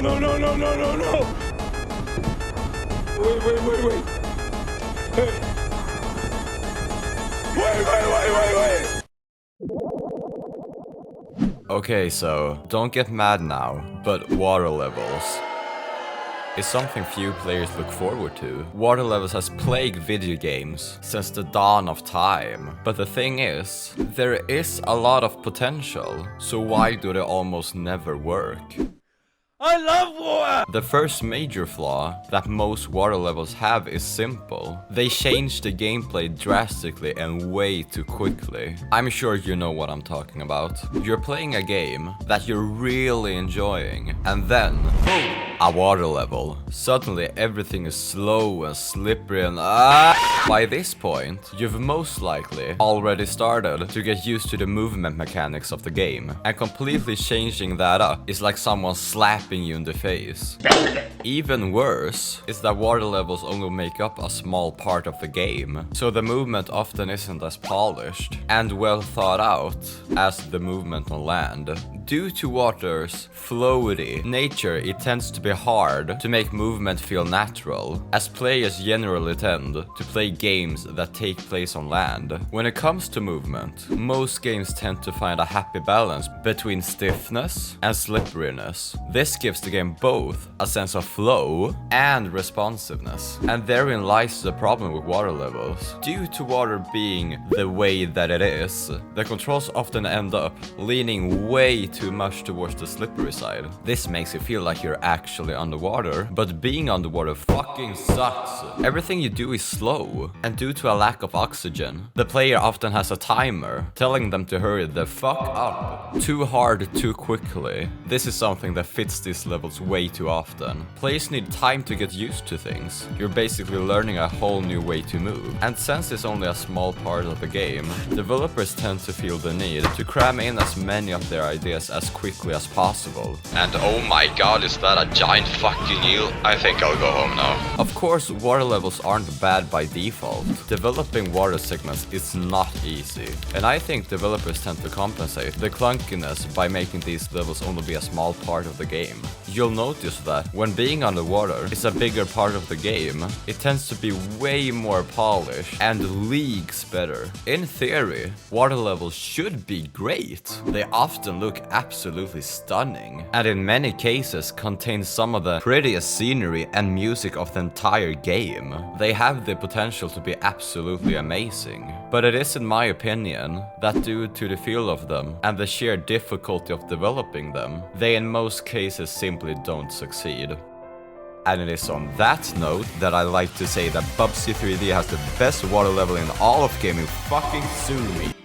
no, no, no, no, no, no, no! Wait. Hey. Wait. Okay, so don't get mad now, but water levels is something few players look forward to. Water levels has plagued video games since the dawn of time. But the thing is, there is a lot of potential, so why do they almost never work? I love water! The first major flaw that most water levels have is simple. They change the gameplay drastically and way too quickly. I'm sure you know what I'm talking about. You're playing a game that you're really enjoying, and then, boom! A water level. Suddenly everything is slow and slippery and By this point, you've most likely already started to get used to the movement mechanics of the game, and completely changing that up is like someone slapping you in the face. Even worse is that water levels only make up a small part of the game, so the movement often isn't as polished and well thought out as the movement on land. Due to water's floaty nature, it tends to be hard to make movement feel natural, as players generally tend to play games that take place on land. When it comes to movement, most games tend to find a happy balance between stiffness and slipperiness. This gives the game both a sense of flow and responsiveness, and therein lies the problem with water levels. Due to water being the way that it is, the controls often end up leaning way too much towards the slippery side. This makes it feel like you're actually underwater, but being underwater fucking sucks. Everything you do is slow, and due to a lack of oxygen, the player often has a timer telling them to hurry the fuck up. Too hard, too quickly. This is something that fits these levels way too often. Players need time to get used to things. You're basically learning a whole new way to move. And since it's only a small part of the game, developers tend to feel the need to cram in as many of their ideas as quickly as possible. And oh my god, is that a giant fucking eel? I think I'll go home now. Of course, water levels aren't bad by default. Developing water segments is not easy, and I think developers tend to compensate the clunkiness by making these levels only be a small part of the game. You'll notice that when being underwater is a bigger part of the game, it tends to be way more polished and leagues better. In theory, water levels should be great. They often look absolutely stunning, and in many cases contain some of the prettiest scenery and music of the entire game. They have the potential to be absolutely amazing, but it is in my opinion that due to the feel of them and the sheer difficulty of developing them, they in most cases simply don't succeed. And it is on that note that I like to say that Bubsy 3D has the best water level in all of gaming. Fucking sue me.